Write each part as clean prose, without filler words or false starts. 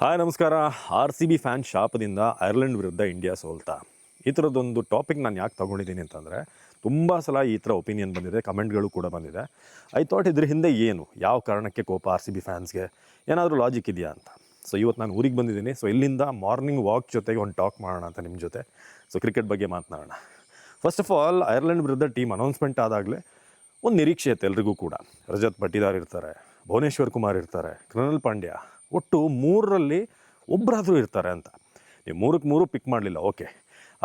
Hi ನಮಸ್ಕಾರ. R C B fan ಶಾಪದಿಂದ Ireland ವಿರುದ್ಧ ಇಂಡಿಯಾ ಸೋಲ್ತಾ, ಈ ಥರದ್ದೊಂದು ಟಾಪಿಕ್ ನಾನು ಯಾಕೆ ತೊಗೊಂಡಿದ್ದೀನಿ ಅಂತಂದರೆ, ತುಂಬ ಸಲ ಈ ಥರ ಒಪಿನಿಯನ್ ಬಂದಿದೆ, ಕಮೆಂಟ್ಗಳು ಕೂಡ ಬಂದಿದೆ. ಐ ಥಾಟ್ ಇದ್ರ ಹಿಂದೆ ಏನು, ಯಾವ ಕಾರಣಕ್ಕೆ ಕೋಪ ಆರ್ ಸಿ ಬಿ ಫ್ಯಾನ್ಸ್ಗೆ, ಏನಾದರೂ ಲಾಜಿಕ್ ಇದೆಯಾ ಅಂತ. ಸೊ ಇವತ್ತು ನಾನು ಊರಿಗೆ ಬಂದಿದ್ದೀನಿ. ಸೊ ಇಲ್ಲಿಂದ ಮಾರ್ನಿಂಗ್ ವಾಕ್ ಜೊತೆಗೆ ಒಂದು ಟಾಕ್ ಮಾಡೋಣ ಅಂತ ನಿಮ್ಮ ಜೊತೆ. ಸೊ ಕ್ರಿಕೆಟ್ ಬಗ್ಗೆ ಮಾತನಾಡೋಣ. ಫಸ್ಟ್ ಆಫ್ ಆಲ್, ಐರ್ಲೆಂಡ್ ವಿರುದ್ಧ ಟೀಮ್ ಅನೌನ್ಸ್ಮೆಂಟ್ ಆದಾಗಲೇ ಒಂದು ನಿರೀಕ್ಷೆ ಇತ್ತು ಎಲ್ರಿಗೂ ಕೂಡ. ರಜತ್ ಪಟ್ಟಿದಾರ್ ಇರ್ತಾರೆ, ಭುವನೇಶ್ವರ್ ಕುಮಾರ್ ಇರ್ತಾರೆ, ಕೃಣಾಲ್ ಪಾಂಡ್ಯ, ಒಟ್ಟು ಮೂರರಲ್ಲಿ ಒಬ್ಬರಾದರೂ ಇರ್ತಾರೆ ಅಂತ. ನೀವು ಮೂರಕ್ಕೆ ಮೂರು ಪಿಕ್ ಮಾಡಲಿಲ್ಲ, ಓಕೆ,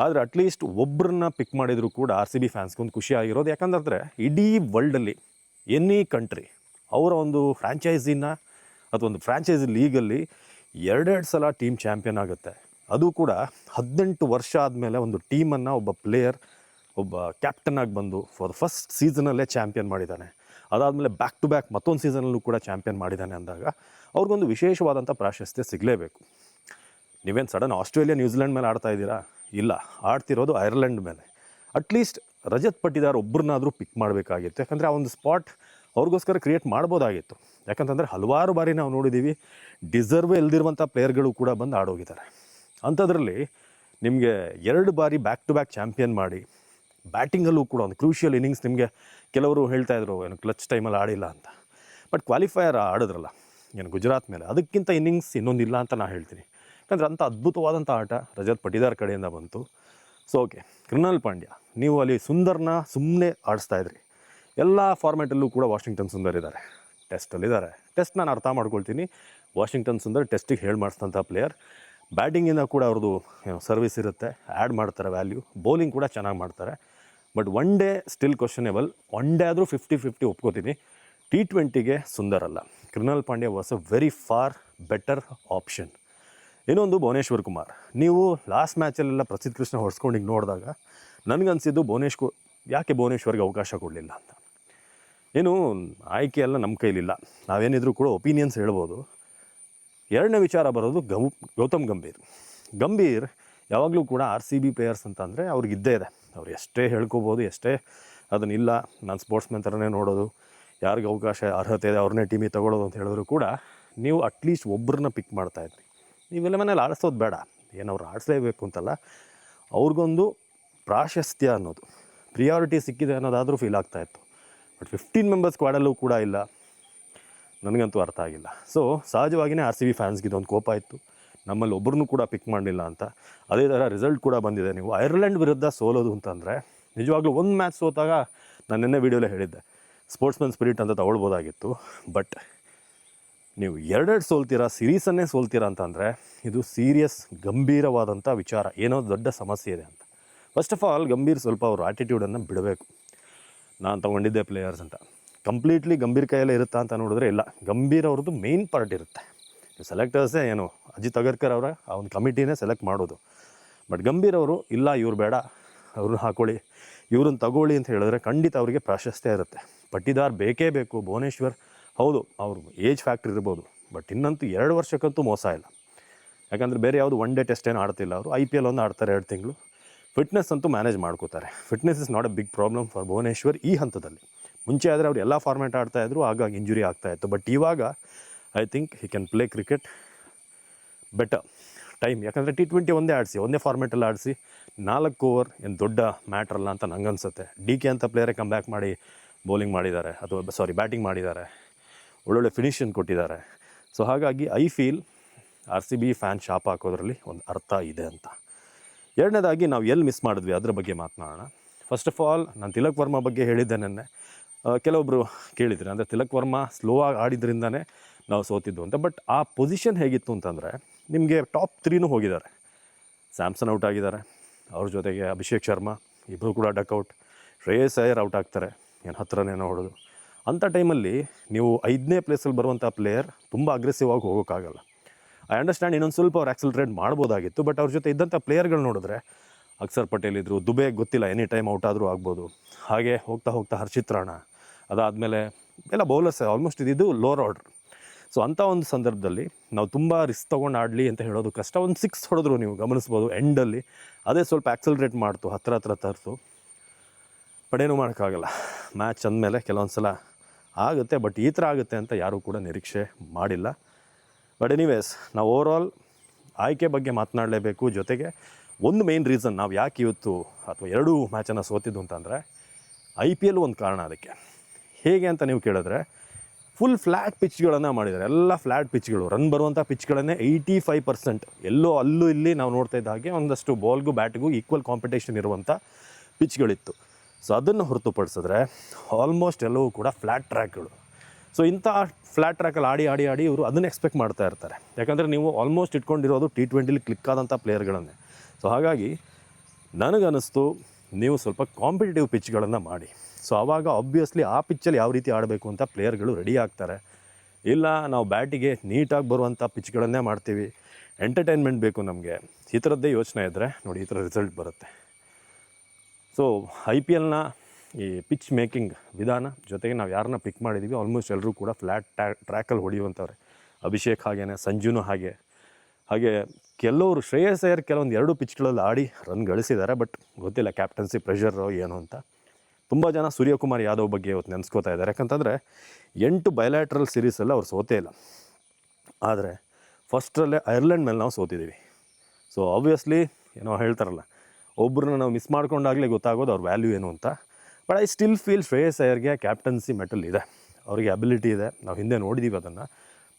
ಆದರೆ ಅಟ್ಲೀಸ್ಟ್ ಒಬ್ಬರನ್ನ ಪಿಕ್ ಮಾಡಿದರೂ ಕೂಡ ಆರ್ ಸಿ ಬಿ ಫ್ಯಾನ್ಸ್ಗೆ ಒಂದು ಖುಷಿ ಆಗಿರೋದು. ಯಾಕಂದರೆ ಇಡೀ ವರ್ಲ್ಡಲ್ಲಿ ಎನಿ ಕಂಟ್ರಿ ಅವರ ಒಂದು ಫ್ರ್ಯಾಂಚೈಸಿನ ಅಥವಾ ಒಂದು ಫ್ರ್ಯಾಂಚೈಸಿ ಲೀಗಲ್ಲಿ ಎರಡೆರಡು ಸಲ ಟೀಮ್ ಚಾಂಪಿಯನ್ ಆಗುತ್ತೆ. ಅದು ಕೂಡ 18 ವರ್ಷ ಆದಮೇಲೆ ಒಂದು ಟೀಮನ್ನು ಒಬ್ಬ ಪ್ಲೇಯರ್, ಒಬ್ಬ ಕ್ಯಾಪ್ಟನ್ನಾಗಿ ಬಂದು ಫಾರ್ ದ ಫಸ್ಟ್ ಸೀಸನಲ್ಲೇ ಚಾಂಪಿಯನ್ ಮಾಡಿದ್ದಾನೆ. ಅದಾದಮೇಲೆ ಬ್ಯಾಕ್ ಟು ಬ್ಯಾಕ್ ಮತ್ತೊಂದು ಸೀಸನಲ್ಲೂ ಕೂಡ ಚಾಂಪಿಯನ್ ಮಾಡಿದ್ದಾನೆ ಅಂದಾಗ ಅವ್ರಿಗೊಂದು ವಿಶೇಷವಾದಂಥ ಪ್ರಾಶಸ್ತ್ಯ ಸಿಗಲೇಬೇಕು. ನೀವೇನು ಸಡನ್ ಆಸ್ಟ್ರೇಲಿಯಾ ನ್ಯೂಜಿಲೆಂಡ್ ಮೇಲೆ ಆಡ್ತಾ ಇದ್ದೀರಾ? ಇಲ್ಲ, ಆಡ್ತಿರೋದು ಐರ್ಲೆಂಡ್ ಮೇಲೆ. ಅಟ್ಲೀಸ್ಟ್ ರಜತ್ ಪಟ್ಟಿದಾರ್ ಒಬ್ಬರನ್ನಾದರೂ ಪಿಕ್ ಮಾಡಬೇಕಾಗಿತ್ತು. ಯಾಕಂದರೆ ಆ ಒಂದು ಸ್ಪಾಟ್ ಅವ್ರಿಗೋಸ್ಕರ ಕ್ರಿಯೇಟ್ ಮಾಡ್ಬೋದಾಗಿತ್ತು. ಯಾಕಂತಂದರೆ ಹಲವಾರು ಬಾರಿ ನಾವು ನೋಡಿದ್ದೀವಿ, ಡಿಸರ್ವ್ ಇಲ್ದಿರುವಂಥ ಪ್ಲೇಯರ್ಗಳು ಕೂಡ ಬಂದು ಆಡೋಗಿದ್ದಾರೆ. ಅಂಥದ್ರಲ್ಲಿ ನಿಮಗೆ 2 ಬಾರಿ ಬ್ಯಾಕ್ ಟು ಬ್ಯಾಕ್ ಚಾಂಪಿಯನ್ ಮಾಡಿ, ಬ್ಯಾಟಿಂಗಲ್ಲೂ ಕೂಡ ಒಂದು ಕ್ರೂಷಿಯಲ್ ಇನ್ನಿಂಗ್ಸ್, ನಿಮಗೆ ಕೆಲವರು ಹೇಳ್ತಾಯಿದ್ರು ಏನು ಕ್ಲಚ್ ಟೈಮಲ್ಲಿ ಆಡಿಲ್ಲ ಅಂತ. ಬಟ್ ಕ್ವಾಲಿಫೈಯರ್ ಆಡಿದ್ರಲ್ಲ ಏನು ಗುಜರಾತ್ ಮೇಲೆ, ಅದಕ್ಕಿಂತ ಇನ್ನಿಂಗ್ಸ್ ಇನ್ನೊಂದಿಲ್ಲ ಅಂತ ನಾನು ಹೇಳ್ತೀನಿ. ಯಾಕಂದರೆ ಅಂಥ ಅದ್ಭುತವಾದಂಥ ಆಟ ರಜತ್ ಪಟ್ಟಿದಾರ್ ಕಡೆಯಿಂದ ಬಂತು. ಸೊ ಓಕೆ, ಕೃಣಾಲ್ ಪಾಂಡ್ಯ, ನೀವು ಅಲ್ಲಿ ಸುಂದರ್ನ ಸುಮ್ಮನೆ ಆಡಿಸ್ತಾಯಿದ್ರಿ. ಎಲ್ಲ ಫಾರ್ಮ್ಯಾಟಲ್ಲೂ ಕೂಡ ವಾಷಿಂಗ್ಟನ್ ಸುಂದರ್ ಇದ್ದಾರೆ, ಟೆಸ್ಟಲ್ಲಿದ್ದಾರೆ. ಟೆಸ್ಟ್ ನಾನು ಅರ್ಥ ಮಾಡ್ಕೊಳ್ತೀನಿ, ವಾಷಿಂಗ್ಟನ್ ಸುಂದರ್ ಟೆಸ್ಟಿಗೆ ಹೇಳಿ ಮಾಡಿಸಿದಂಥ ಪ್ಲೇಯರ್. ಬ್ಯಾಟಿಂಗಿಂದ ಕೂಡ ಅವ್ರದ್ದು ಸರ್ವಿಸ್ ಇರುತ್ತೆ, ಆ್ಯಡ್ ಮಾಡ್ತಾರೆ ವ್ಯಾಲ್ಯೂ. ಬೌಲಿಂಗ್ ಕೂಡ ಚೆನ್ನಾಗಿ ಮಾಡ್ತಾರೆ. But one day still questionable. One day ಆದರೂ 50-50 ಒಪ್ಕೋತೀನಿ. T20ಗೆ ಸುಂದರ್ ಅಲ್ಲ, Krunal Pandya was a very far better option. ಇನ್ನೊಂದು ಭುವನೇಶ್ವರ್ ಕುಮಾರ್. ನೀವು ಲಾಸ್ಟ್ ಮ್ಯಾಚಲ್ಲೆಲ್ಲ ಪ್ರಸಿದ್ಧ ಕೃಷ್ಣ ಹೊಡ್ಸ್ಕೊಂಡಿಗೆ ನೋಡಿದಾಗ ನನಗನ್ಸಿದ್ದು ಯಾಕೆ ಭುವನೇಶ್ವರ್ಗೆ ಅವಕಾಶ ಕೊಡಲಿಲ್ಲ ಅಂತ. ಏನು ಆಯ್ಕೆ ಎಲ್ಲ ನಮ್ಮ ಕೈಲಿಲ್ಲ, ನಾವೇನಿದ್ರು ಕೂಡ ಒಪಿನಿಯನ್ಸ್ ಹೇಳ್ಬೋದು. ಎರಡನೇ ವಿಚಾರ ಬರೋದು ಗೌತಮ್ ಗಂಭೀರ್ ಯಾವಾಗಲೂ ಕೂಡ ಆರ್ ಸಿ ಬಿ ಪ್ಲೇಯರ್ಸ್ ಅಂತ ಅಂದರೆ ಅವ್ರಿಗೆ ಇದ್ದೇ ಇದೆ. ಅವ್ರು ಎಷ್ಟೇ ಹೇಳ್ಕೊಬೋದು, ಎಷ್ಟೇ ಅದನ್ನಿಲ್ಲ ನಾನು ಸ್ಪೋರ್ಟ್ಸ್ಮನ್ ಥರನೇ ನೋಡೋದು, ಯಾರಿಗೆ ಅವಕಾಶ ಅರ್ಹತೆ ಇದೆ ಅವ್ರನ್ನೇ ಟೀಮಿಗೆ ತೊಗೊಳ್ಳೋದು ಅಂತ ಹೇಳಿದ್ರು ಕೂಡ ನೀವು ಅಟ್ಲೀಸ್ಟ್ ಒಬ್ಬರನ್ನ ಪಿಕ್ ಮಾಡ್ತಾಯಿದ್ರಿ. ನೀವೆಲ್ಲ ಮನೇಲಿ ಆಡಿಸೋದು ಬೇಡ, ಏನು ಅವ್ರು ಆಡಿಸ್ಲೇಬೇಕು ಅಂತಲ್ಲ, ಅವ್ರಿಗೊಂದು ಪ್ರಾಶಸ್ತ್ಯ ಅನ್ನೋದು, ಪ್ರಿಯಾರಿಟಿ ಸಿಕ್ಕಿದೆ ಅನ್ನೋದಾದರೂ ಫೀಲ್ ಆಗ್ತಾಯಿತ್ತು. ಬಟ್ 15 ಮೆಂಬರ್ಸ್ ಸ್ಕ್ವಾಡಲ್ಲೂ ಕೂಡ ಇಲ್ಲ, ನನಗಂತೂ ಅರ್ಥ ಆಗಿಲ್ಲ. ಸೊ ಸಹಜವಾಗಿಯೇ ಆರ್ ಸಿ ಬಿ ಫ್ಯಾನ್ಸ್ಗೆ ಇದೊಂದು ಕೋಪ ಇತ್ತು, ನಮ್ಮಲ್ಲಿ ಒಬ್ಬರನ್ನೂ ಕೂಡ ಪಿಕ್ ಮಾಡಲಿಲ್ಲ ಅಂತ. ಅದೇ ಥರ ರಿಸಲ್ಟ್ ಕೂಡ ಬಂದಿದೆ. ನೀವು ಐರ್ಲೆಂಡ್ ವಿರುದ್ಧ ಸೋಲೋದು ಅಂತಂದರೆ ನಿಜವಾಗ್ಲೂ ಒಂದು ಮ್ಯಾಚ್ ಸೋತಾಗ ನಾನು ನಿನ್ನೆ ವೀಡಿಯೋಲೇ ಹೇಳಿದ್ದೆ, ಸ್ಪೋರ್ಟ್ಸ್ಮನ್ ಸ್ಪಿರಿಟ್ ಅಂತ ತಗೊಳ್ಬೋದಾಗಿತ್ತು. ಬಟ್ ನೀವು ಎರಡೆರಡು ಸೋಲ್ತೀರಾ, ಸೀರೀಸನ್ನೇ ಸೋಲ್ತೀರಾ ಅಂತಂದರೆ ಇದು ಸೀರಿಯಸ್ ಗಂಭೀರವಾದಂಥ ವಿಚಾರ, ಏನೋ ದೊಡ್ಡ ಸಮಸ್ಯೆ ಇದೆ ಅಂತ. ಫಸ್ಟ್ ಆಫ್ ಆಲ್ ಗಂಭೀರ್ ಸ್ವಲ್ಪ ಅವ್ರ ಆ್ಯಟಿಟ್ಯೂಡನ್ನು ಬಿಡಬೇಕು. ನಾನು ತೊಗೊಂಡಿದ್ದೆ ಪ್ಲೇಯರ್ಸ್ ಅಂತ ಕಂಪ್ಲೀಟ್ಲಿ ಗಂಭೀರ್ ಕೈಯಲ್ಲೇ ಇರುತ್ತಾ ಅಂತ ನೋಡಿದ್ರೆ ಇಲ್ಲ, ಗಂಭೀರ್ ಅವ್ರದ್ದು ಮೇಯ್ನ್ ಪಾರ್ಟ್ ಇರುತ್ತೆ. ಸೆಲೆಕ್ಟರ್ಸೇ ಏನು ಅಜಿತ್ ಅಗರ್ಕರ್ ಅವರ ಆ ಒಂದು ಕಮಿಟಿನೇ ಸೆಲೆಕ್ಟ್ ಮಾಡೋದು. ಬಟ್ ಗಂಭೀರ್ ಅವರು ಇಲ್ಲ, ಇವ್ರು ಬೇಡ, ಅವ್ರನ್ನ ಹಾಕೊಳ್ಳಿ, ಇವ್ರನ್ನ ತಗೊಳ್ಳಿ ಅಂತ ಹೇಳಿದ್ರೆ ಖಂಡಿತ ಅವರಿಗೆ ಪ್ರಾಶಸ್ತ್ಯ ಇರುತ್ತೆ. ಪಟ್ಟಿದಾರ್ ಬೇಕೇ ಬೇಕು. ಭುವನೇಶ್ವರ್ ಹೌದು, ಅವರು ಏಜ್ ಫ್ಯಾಕ್ಟ್ರಿ ಇರ್ಬೋದು, ಬಟ್ ಇನ್ನಂತೂ 2 ವರ್ಷಕ್ಕಂತೂ ಮೋಸ ಇಲ್ಲ. ಯಾಕಂದರೆ ಬೇರೆ ಯಾವುದು ಒನ್ ಡೇ ಟೆಸ್ಟ್ ಏನು ಆಡ್ತಿಲ್ಲ ಅವರು. IPL ಒಂದು ಆಡ್ತಾರೆ 2 ತಿಂಗಳು. ಫಿಟ್ನೆಸ್ ಅಂತೂ ಮ್ಯಾನೇಜ್ ಮಾಡ್ಕೋತಾರೆ. Fitness is not a big problem for Bhuvneshwar ಈ ಹಂತದಲ್ಲಿ. ಮುಂಚೆ ಆದರೆ ಅವ್ರು ಎಲ್ಲ ಫಾರ್ಮ್ಯಾಟ್ ಆಡ್ತಾಯಿದ್ರು, ಆಗಾಗಿ ಇಂಜುರಿ ಆಗ್ತಾಯಿತ್ತು. ಬಟ್ ಇವಾಗ I think he can play cricket better time. ಯಾಕಂದರೆ T20 ಒಂದೇ ಫಾರ್ಮ್ಯಾಟಲ್ಲಿ ಆಡಿಸಿ 4 ಓವರ್ ಏನು ದೊಡ್ಡ ಮ್ಯಾಟ್ರಲ್ಲ ಅಂತ ನಂಗೆ ಅನಿಸುತ್ತೆ. DK ಅಂತ ಪ್ಲೇಯರೇ ಕಮ್ ಬ್ಯಾಕ್ ಮಾಡಿ ಬೌಲಿಂಗ್ ಮಾಡಿದ್ದಾರೆ, ಅಥವಾ ಬ್ಯಾಟಿಂಗ್ ಮಾಡಿದ್ದಾರೆ, ಒಳ್ಳೊಳ್ಳೆ ಫಿನಿಷನ್ ಕೊಟ್ಟಿದ್ದಾರೆ. ಸೊ ಹಾಗಾಗಿ I feel R C B fan shop ಹಾಕೋದ್ರಲ್ಲಿ ಒಂದು ಅರ್ಥ ಇದೆ ಅಂತ. ಎರಡನೇದಾಗಿ ನಾವು ಎಲ್ಲಿ ಮಿಸ್ ಮಾಡಿದ್ವಿ ಅದರ ಬಗ್ಗೆ ಮಾತನಾಡೋಣ. ಫಸ್ಟ್ ಆಫ್ ಆಲ್, ನಾನು ತಿಲಕ್ ವರ್ಮಾ ಬಗ್ಗೆ ಹೇಳಿದ್ದೆ ನೆನ್ನೆ. ಕೆಲವೊಬ್ಬರು ಕೇಳಿದ್ರು, ಅಂದರೆ ತಿಲಕ್ ವರ್ಮಾ ಸ್ಲೋ ಆಗಿ ಆಡಿದ್ರಿಂದನೇ ನಾವು ಸೋತಿದ್ದು ಅಂತ. ಬಟ್ ಆ ಪೊಸಿಷನ್ ಹೇಗಿತ್ತು ಅಂತಂದರೆ, ನಿಮಗೆ ಟಾಪ್ 3 ಹೋಗಿದ್ದಾರೆ. ಸ್ಯಾಮ್ಸನ್ ಔಟ್ ಆಗಿದ್ದಾರೆ, ಅವ್ರ ಜೊತೆಗೆ ಅಭಿಷೇಕ್ ಶರ್ಮಾ, ಇಬ್ಬರು ಕೂಡ ಡಕ್ಔಟ್. ಶ್ರೇಯಸ್ ಅಯ್ಯರ್ ಔಟ್ ಆಗ್ತಾರೆ, ಏನು ಹತ್ರನೇನೋ ಹೊಡೋದು. ಅಂಥ ಟೈಮಲ್ಲಿ ನೀವು 5ನೇ ಪ್ಲೇಸಲ್ಲಿ ಬರುವಂಥ ಪ್ಲೇಯರ್ ತುಂಬ ಅಗ್ರೆಸಿವ್ ಆಗಿ ಹೋಗೋಕ್ಕಾಗಲ್ಲ. ಐ ಅಂಡರ್ಸ್ಟ್ಯಾಂಡ್, ಇನ್ನೊಂದು ಸ್ವಲ್ಪ ಅವ್ರು ಆಕ್ಸಲ್ರೇಟ್ ಮಾಡ್ಬೋದಾಗಿತ್ತು. ಬಟ್ ಅವ್ರ ಜೊತೆ ಇದ್ದಂಥ ಪ್ಲೇಯರ್ಗಳು ನೋಡಿದ್ರೆ ಅಕ್ಷರ್ ಪಟೇಲ್ ಇದ್ದರು, ದುಬೆ ಗೊತ್ತಿಲ್ಲ, ಎನಿ ಟೈಮ್ ಔಟ್ ಆದರೂ ಆಗ್ಬೋದು. ಹಾಗೆ ಹೋಗ್ತಾ ಹರ್ಷಿತ್ ರಾಣಾ, ಅದಾದಮೇಲೆ ಎಲ್ಲ ಬೌಲರ್ಸ್ ಆಲ್ಮೋಸ್ಟ್ ಇದ್ದಿದ್ದು ಲೋವರ್ ಆರ್ಡ್ರ್. ಸೊ ಅಂಥ ಒಂದು ಸಂದರ್ಭದಲ್ಲಿ ನಾವು ತುಂಬ ರಿಸ್ಕ್ ತೊಗೊಂಡು ಆಡಲಿ ಅಂತ ಹೇಳೋದು ಕಷ್ಟ. ಒಂದು 6 ಹೊಡೆದ್ರು ನೀವು ಗಮನಿಸ್ಬೋದು ಎಂಡಲ್ಲಿ, ಅದೇ ಸ್ವಲ್ಪ ಆಕ್ಸಲ್ರೇಟ್ ಮಾಡ್ತು, ಹತ್ರ ತರಿತು. ಬಟ್ ಏನೂ ಮಾಡೋಕ್ಕಾಗಲ್ಲ, ಮ್ಯಾಚ್ ಅಂದಮೇಲೆ ಕೆಲವೊಂದು ಸಲ ಆಗುತ್ತೆ. ಬಟ್ ಈ ಥರ ಆಗುತ್ತೆ ಅಂತ ಯಾರೂ ಕೂಡ ನಿರೀಕ್ಷೆ ಮಾಡಿಲ್ಲ. ಬಟ್ ಎನಿವೇಸ್ ನಾವು ಓವರಾಲ್ ಆಯ್ಕೆ ಬಗ್ಗೆ ಮಾತನಾಡಲೇಬೇಕು. ಜೊತೆಗೆ ಒಂದು ಮೇನ್ ರೀಸನ್ ನಾವು ಯಾಕೆ ಇವತ್ತು ಅಥವಾ 2 ಮ್ಯಾಚನ್ನು ಸೋತಿದ್ದು ಅಂತಂದರೆ IPL ಒಂದು ಕಾರಣ ಅದಕ್ಕೆ. ಹೇಗೆ ಅಂತ ನೀವು ಕೇಳಿದ್ರೆ ಫುಲ್ ಫ್ಲ್ಯಾಟ್ ಪಿಚ್ಗಳನ್ನು ಮಾಡಿದ್ದಾರೆ. ಎಲ್ಲ ಫ್ಲ್ಯಾಟ್ ಪಿಚ್ಗಳು, ರನ್ ಬರುವಂಥ ಪಿಚ್ಗಳನ್ನೇ 85%. ಎಲ್ಲೋ ಅಲ್ಲೂ ಇಲ್ಲಿ ನಾವು ನೋಡ್ತಾ ಇದ್ದ ಹಾಗೆ ಒಂದಷ್ಟು ಬಾಲ್ಗೂ ಬ್ಯಾಟ್ಗೂ ಈಕ್ವಲ್ ಕಾಂಪಿಟೇಷನ್ ಇರುವಂಥ ಪಿಚ್ಗಳಿತ್ತು. ಸೊ ಅದನ್ನು ಹೊರತುಪಡಿಸಿದ್ರೆ ಆಲ್ಮೋಸ್ಟ್ ಎಲ್ಲವೂ ಕೂಡ ಫ್ಲ್ಯಾಟ್ ಟ್ರ್ಯಾಕ್ಗಳು. ಸೊ ಇಂಥ ಫ್ಲ್ಯಾಟ್ ಟ್ರ್ಯಾಕಲ್ಲಿ ಆಡಿ ಇವರು ಅದನ್ನು ಎಕ್ಸ್ಪೆಕ್ಟ್ ಮಾಡ್ತಾ ಇರ್ತಾರೆ. ಯಾಕಂದರೆ ನೀವು ಆಲ್ಮೋಸ್ಟ್ ಇಟ್ಕೊಂಡಿರೋದು T20 ಕ್ಲಿಕ್ ಆದಂಥ ಪ್ಲೇಯರ್ಗಳನ್ನೇ. ಸೊ ಹಾಗಾಗಿ ನನಗನ್ನಿಸ್ತು ನೀವು ಸ್ವಲ್ಪ ಕಾಂಪಿಟೇಟಿವ್ ಪಿಚ್ಗಳನ್ನು ಮಾಡಿ. ಸೊ ಆವಾಗ ಆಬ್ವಿಯಸ್ಲಿ ಆ ಪಿಚ್ಚಲ್ಲಿ ಯಾವ ರೀತಿ ಆಡಬೇಕು ಅಂತ ಪ್ಲೇಯರ್ಗಳು ರೆಡಿ ಆಗ್ತಾರೆ. ಇಲ್ಲ ನಾವು ಬ್ಯಾಟಿಗೆ ನೀಟಾಗಿ ಬರುವಂಥ ಪಿಚ್ಗಳನ್ನೇ ಮಾಡ್ತೀವಿ, ಎಂಟರ್ಟೈನ್ಮೆಂಟ್ ಬೇಕು ನಮಗೆ, ಈ ಥರದ್ದೇ ಯೋಚನೆ ಇದ್ದರೆ ನೋಡಿ ಈ ಥರ ರಿಸಲ್ಟ್ ಬರುತ್ತೆ. ಸೊ IPLನ ಈ ಪಿಚ್ ಮೇಕಿಂಗ್ ವಿಧಾನ ಜೊತೆಗೆ ನಾವು ಯಾರನ್ನ ಪಿಕ್ ಮಾಡಿದ್ದೀವಿ ಆಲ್ಮೋಸ್ಟ್ ಎಲ್ಲರೂ ಕೂಡ ಫ್ಲ್ಯಾಟ್ ಟ್ರ್ಯಾಕಲ್ಲಿ ಹೊಡೆಯುವಂಥವ್ರೆ. ಅಭಿಷೇಕ್ ಹಾಗೇನೆ, ಸಂಜುನೂ ಹಾಗೆ ಕೆಲವರು ಶ್ರೇಯಸ್ ಅಯ್ಯರ್ ಕೆಲವೊಂದು 2 ಪಿಚ್ಗಳಲ್ಲಿ ಆಡಿ ರನ್ ಗಳಿಸಿದ್ದಾರೆ. ಬಟ್ ಗೊತ್ತಿಲ್ಲ ಕ್ಯಾಪ್ಟನ್ಸಿ ಪ್ರೆಷರು ಏನು ಅಂತ. ತುಂಬ ಜನ ಸೂರ್ಯಕುಮಾರ್ ಯಾದವ್ ಬಗ್ಗೆ ಇವತ್ತು ನೆನೆಸ್ಕೋತಾ ಇದ್ದಾರೆ. ಯಾಕಂತಂದರೆ 8 ಬಯಲ್ಯಾಟ್ರಲ್ ಸೀರೀಸಲ್ಲಿ ಅವ್ರು ಸೋತೇ ಇಲ್ಲ. ಆದರೆ ಫಸ್ಟ್ರಲ್ಲೇ ಐರ್ಲೆಂಡ್ ಮೇಲೆ ನಾವು ಸೋತಿದ್ದೀವಿ. ಸೊ ಆಬ್ವಿಯಸ್ಲಿ ಏನೋ ಹೇಳ್ತಾರಲ್ಲ, ಒಬ್ಬರನ್ನ ನಾವು ಮಿಸ್ ಮಾಡ್ಕೊಂಡಾಗಲೇ ಗೊತ್ತಾಗೋದು ಅವ್ರ ವ್ಯಾಲ್ಯೂ ಏನು ಅಂತ. But I still feel Shreyas ಅಯ್ಯರ್ಗೆ ಕ್ಯಾಪ್ಟನ್ಸಿ ಮೆಟಲ್ ಇದೆ, ಅವರಿಗೆ ಅಬಿಲಿಟಿ ಇದೆ, ನಾವು ಹಿಂದೆ ನೋಡಿದ್ದೀವಿ ಅದನ್ನು.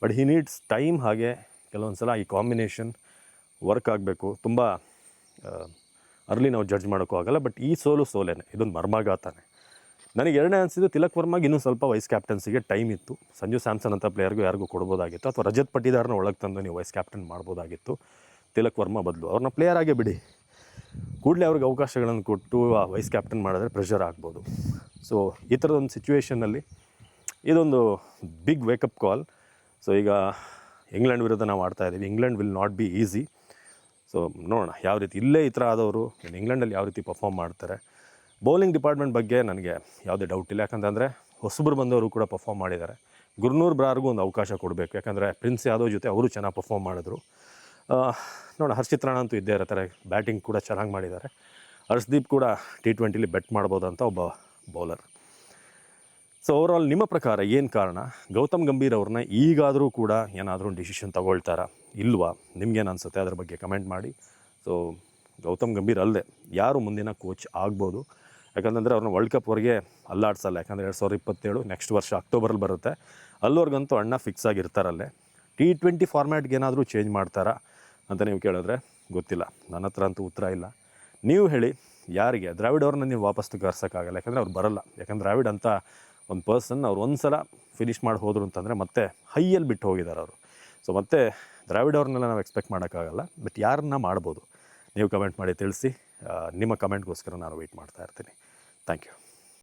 But he needs time. ಹಾಗೆ ಕೆಲವೊಂದು ಸಲ ಈ ಕಾಂಬಿನೇಷನ್ ವರ್ಕ್ ಆಗಬೇಕು. ತುಂಬ ಅರ್ಲಿ ನಾವು ಜಡ್ಜ್ ಮಾಡೋಕ್ಕೂ ಆಗಲ್ಲ. ಬಟ್ ಈ ಸೋಲೇನೆ, ಇದೊಂದು ಮರ್ಮಾಘಾತನೇ. ನನಗೆ 2ನೇ ಅನಿಸಿದ್ದು ತಿಲಕ್ ವರ್ಮಾಗೆ ಇನ್ನೂ ಸ್ವಲ್ಪ ವೈಸ್ ಕ್ಯಾಪ್ಟನ್ಸಿಗೆ ಟೈಮ್ ಇತ್ತು. ಸಂಜು ಸ್ಯಾಮ್ಸನ್ ಅಂತ ಪ್ಲೇಯರ್ಗೂ ಯಾರಿಗೂ ಕೊಡ್ಬೋದಾಗಿತ್ತು, ಅಥವಾ ರಜತ್ ಪಟ್ಟಿದಾರ್ನ ಒಳಗೆ ತಂದು ನೀವು ವೈಸ್ ಕ್ಯಾಪ್ಟನ್ ಮಾಡ್ಬೋದಾಗಿತ್ತು ತಿಲಕ್ ವರ್ಮಾ ಬದಲು. ಅವ್ರನ್ನ ಪ್ಲೇಯರ್ ಆಗೇ ಬಿಡಿ, ಕೂಡಲೇ ಅವ್ರಿಗೆ ಅವಕಾಶಗಳನ್ನು ಕೊಟ್ಟು ಆ ವೈಸ್ ಕ್ಯಾಪ್ಟನ್ ಮಾಡಿದ್ರೆ ಪ್ರೆಷರ್ ಆಗ್ಬೋದು. ಸೊ ಈ ಥರದೊಂದು ಸಿಚುವೇಷನಲ್ಲಿ ಇದೊಂದು ಬಿಗ್ ವೇಕಪ್ ಕಾಲ್. ಸೊ ಈಗ ಇಂಗ್ಲೆಂಡ್ ವಿರುದ್ಧ ನಾವು ಆಡ್ತಾಯಿದ್ದೀವಿ. England will not be easy. So ನೋಡೋಣ ಯಾವ ರೀತಿ ಇಲ್ಲೇ ಈ ಥರ ಆದವರು ಇಂಗ್ಲೆಂಡಲ್ಲಿ ಯಾವ ರೀತಿ ಪರ್ಫಾರ್ಮ್ ಮಾಡ್ತಾರೆ. ಬೌಲಿಂಗ್ ಡಿಪಾರ್ಟ್ಮೆಂಟ್ ಬಗ್ಗೆ ನನಗೆ ಯಾವುದೇ ಡೌಟ್ ಇಲ್ಲ. ಯಾಕಂತಂದರೆ ಹೊಸಬರು ಬಂದವರು ಕೂಡ ಪರ್ಫಾರ್ಮ್ ಮಾಡಿದ್ದಾರೆ. ಗುರ್ನೂರ್ ಬ್ರಾರ್ಗೂ ಒಂದು ಅವಕಾಶ ಕೊಡಬೇಕು. ಯಾಕಂದರೆ ಪ್ರಿನ್ಸ್ ಯಾದವ್ ಜೊತೆ ಅವರು ಚೆನ್ನಾಗಿ ಪರ್ಫಾರ್ಮ್ ಮಾಡಿದ್ರು. ನೋಡೋಣ, ಹರ್ಷಿತ್ ರಾಣಾ ಅಂತೂ ಇದ್ದೇ ಇರ್ತಾರೆ, ಬ್ಯಾಟಿಂಗ್ ಕೂಡ ಚೆನ್ನಾಗಿ ಮಾಡಿದ್ದಾರೆ. ಹರ್ಷದೀಪ್ ಕೂಡ T20 ಬೆಟ್ ಮಾಡ್ಬೋದಂತ ಒಬ್ಬ ಬೌಲರ್. ಸೊ ಓವರಾಲ್ ನಿಮ್ಮ ಪ್ರಕಾರ ಏನು ಕಾರಣ? ಗೌತಮ್ ಗಂಭೀರ್ ಅವ್ರನ್ನ ಈಗಾದರೂ ಕೂಡ ಏನಾದರೂ ಡಿಸಿಷನ್ ತೊಗೊಳ್ತಾರಾ ಇಲ್ವಾ? ನಿಮ್ಗೇನು ಅನಿಸುತ್ತೆ ಅದ್ರ ಬಗ್ಗೆ ಕಮೆಂಟ್ ಮಾಡಿ. ಸೊ ಗೌತಮ್ ಗಂಭೀರ್ ಅಲ್ಲದೆ ಯಾರು ಮುಂದಿನ ಕೋಚ್ ಆಗ್ಬೋದು. ಯಾಕಂತಂದರೆ ಅವ್ರನ್ನ ವರ್ಲ್ಡ್ ಕಪ್ವರೆಗೆ ಅಲ್ಲಾಡ್ಸಲ್ಲ. ಯಾಕಂದರೆ 2027 ನೆಕ್ಸ್ಟ್ ವರ್ಷ ಅಕ್ಟೋಬರಲ್ಲಿ ಬರುತ್ತೆ. ಅಲ್ಲಿವರೆಗಂತೂ ಅಣ್ಣ ಫಿಕ್ಸ್ ಆಗಿರ್ತಾರಲ್ಲೇ. T20 ಫಾರ್ಮ್ಯಾಟ್ಗೆ ಏನಾದರೂ ಚೇಂಜ್ ಮಾಡ್ತಾರಾ ಅಂತ ನೀವು ಕೇಳಿದ್ರೆ ಗೊತ್ತಿಲ್ಲ. ನನ್ನ ಹತ್ರ ಅಂತೂ ಉತ್ತರ ಇಲ್ಲ. ನೀವು ಹೇಳಿ, ಯಾರಿಗೆ ದ್ರಾವಿಡ್ ಅವ್ರನ್ನ ನೀವು ವಾಪಸ್ ಕರ್ಸೋಕ್ಕಾಗಲ್ಲ. ಯಾಕಂದರೆ ಅವ್ರು ಬರಲ್ಲ. ಯಾಕಂದ್ರೆ ದ್ರಾವಿಡ್ ಅಂತ ಒಂದು ಪರ್ಸನ್ ಅವ್ರು ಒಂದು ಸಲ ಫಿನಿಷ್ ಮಾಡಿ ಹೋದರು ಅಂತಂದರೆ ಮತ್ತೆ ಹೈಯಲ್ಲಿ ಬಿಟ್ಟು ಹೋಗಿದ್ದಾರೆ ಅವರು. ಸೊ ಮತ್ತೆ ದ್ರಾವಿಡ್ ಅವ್ರನ್ನೆಲ್ಲ ನಾವು ಎಕ್ಸ್ಪೆಕ್ಟ್ ಮಾಡೋಕ್ಕಾಗಲ್ಲ. ಬಟ್ ಯಾರನ್ನ ಮಾಡ್ಬೋದು ನೀವು ಕಮೆಂಟ್ ಮಾಡಿ ತಿಳಿಸಿ. ನಿಮ್ಮ ಕಮೆಂಟ್ಗೋಸ್ಕರ ನಾನು ವೆಯ್ಟ್ ಮಾಡ್ತಾ ಇರ್ತೀನಿ. Thank you.